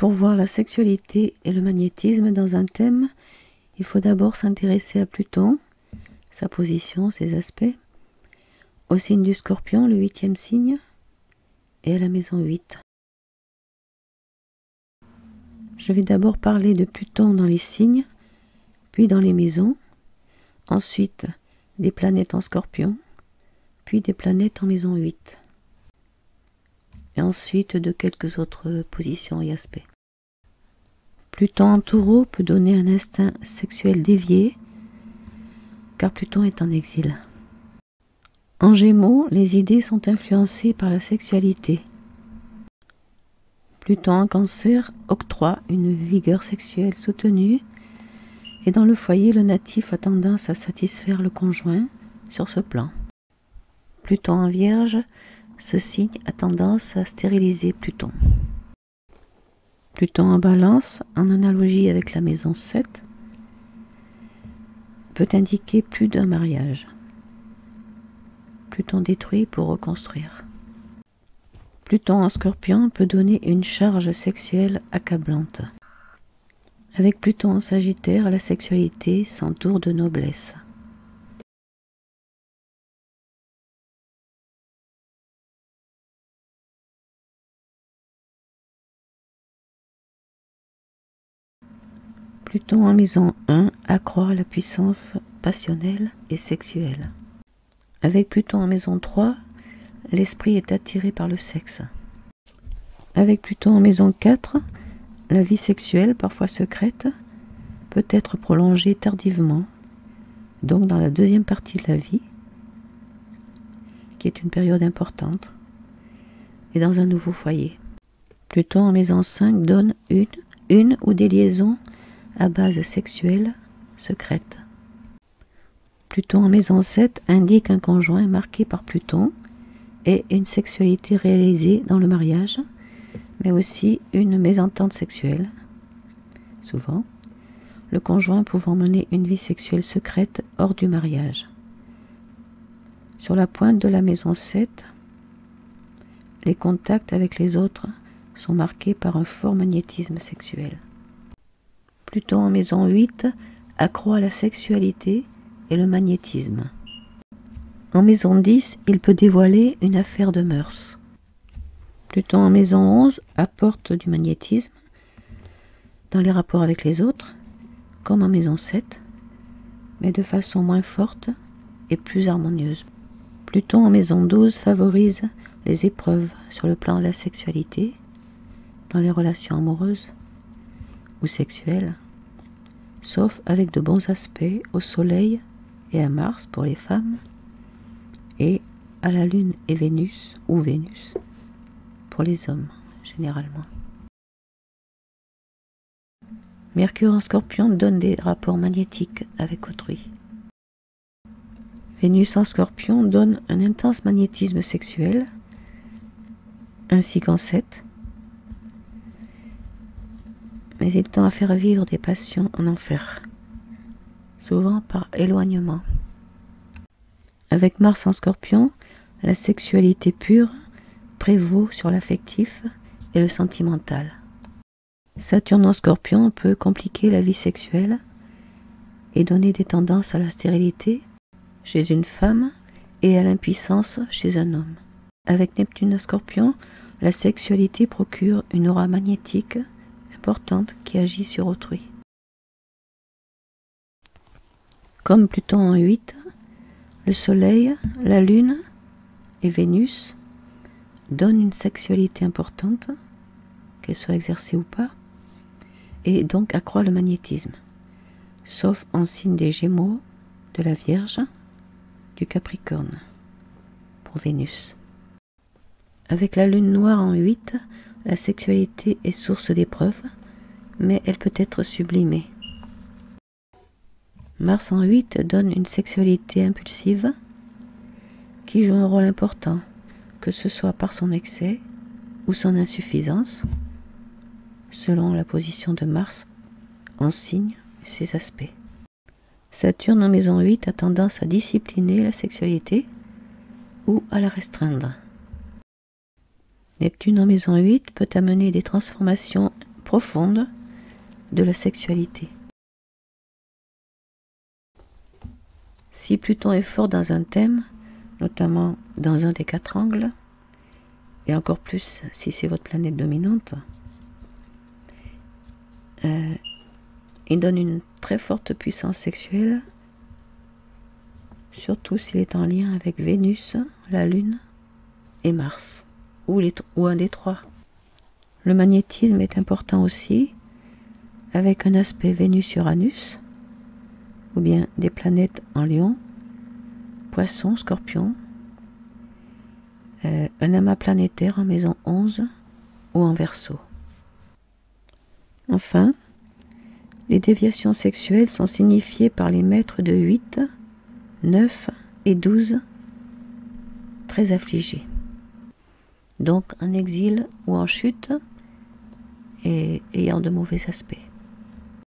Pour voir la sexualité et le magnétisme dans un thème, il faut d'abord s'intéresser à Pluton, sa position, ses aspects, au signe du Scorpion, le 8e signe, et à la maison 8. Je vais d'abord parler de Pluton dans les signes, puis dans les maisons, ensuite des planètes en Scorpion, puis des planètes en maison 8, et ensuite de quelques autres positions et aspects. Pluton en Taureau peut donner un instinct sexuel dévié, car Pluton est en exil. En Gémeaux, les idées sont influencées par la sexualité. Pluton en Cancer octroie une vigueur sexuelle soutenue, et dans le foyer, le natif a tendance à satisfaire le conjoint sur ce plan. Pluton en Vierge, ce signe a tendance à stériliser Pluton. Pluton en Balance, en analogie avec la maison 7, peut indiquer plus d'un mariage. Pluton détruit pour reconstruire. Pluton en Scorpion peut donner une charge sexuelle accablante. Avec Pluton en Sagittaire, la sexualité s'entoure de noblesse. Pluton en maison 1 accroît la puissance passionnelle et sexuelle. Avec Pluton en maison 3, l'esprit est attiré par le sexe. Avec Pluton en maison 4, la vie sexuelle, parfois secrète, peut être prolongée tardivement, donc dans la deuxième partie de la vie, qui est une période importante, et dans un nouveau foyer. Pluton en maison 5 donne une ou des liaisons à base sexuelle secrète. Pluton en maison 7 indique un conjoint marqué par Pluton et une sexualité réalisée dans le mariage, mais aussi une mésentente sexuelle, souvent, le conjoint pouvant mener une vie sexuelle secrète hors du mariage. Sur la pointe de la maison 7, les contacts avec les autres sont marqués par un fort magnétisme sexuel. Pluton en maison 8 accroît la sexualité et le magnétisme. En maison 10, il peut dévoiler une affaire de mœurs. Pluton en maison 11 apporte du magnétisme dans les rapports avec les autres, comme en maison 7, mais de façon moins forte et plus harmonieuse. Pluton en maison 12 favorise les épreuves sur le plan de la sexualité, dans les relations amoureuses ou sexuelles, sauf avec de bons aspects au Soleil et à Mars pour les femmes, et à la Lune et Vénus, ou Vénus, pour les hommes, généralement. Mercure en Scorpion donne des rapports magnétiques avec autrui. Vénus en Scorpion donne un intense magnétisme sexuel, ainsi qu'en 7, mais il tend à faire vivre des passions en enfer, souvent par éloignement. Avec Mars en Scorpion, la sexualité pure prévaut sur l'affectif et le sentimental. Saturne en Scorpion peut compliquer la vie sexuelle et donner des tendances à la stérilité chez une femme et à l'impuissance chez un homme. Avec Neptune en Scorpion, la sexualité procure une aura magnétique importante qui agit sur autrui. Comme Pluton en 8, le Soleil, la Lune et Vénus donnent une sexualité importante, qu'elle soit exercée ou pas, et donc accroît le magnétisme, sauf en signe des Gémeaux, de la Vierge, du Capricorne, pour Vénus. Avec la Lune noire en 8, la sexualité est source d'épreuves, mais elle peut être sublimée. Mars en 8 donne une sexualité impulsive qui joue un rôle important, que ce soit par son excès ou son insuffisance, selon la position de Mars en signe et ses aspects. Saturne en maison 8 a tendance à discipliner la sexualité ou à la restreindre. Neptune en maison 8 peut amener des transformations profonde de la sexualité. Si Pluton est fort dans un thème, notamment dans un des 4 angles, et encore plus si c'est votre planète dominante, il donne une très forte puissance sexuelle, surtout s'il est en lien avec Vénus, la Lune et Mars, ou un des 3. Le magnétisme est important aussi, avec un aspect Vénus-Uranus, ou bien des planètes en Lion, Poisson, Scorpion, un amas planétaire en maison 11 ou en Verseau. Enfin, les déviations sexuelles sont signifiées par les maîtres de 8, 9 et 12, très affligés. Donc en exil ou en chute et ayant de mauvais aspects.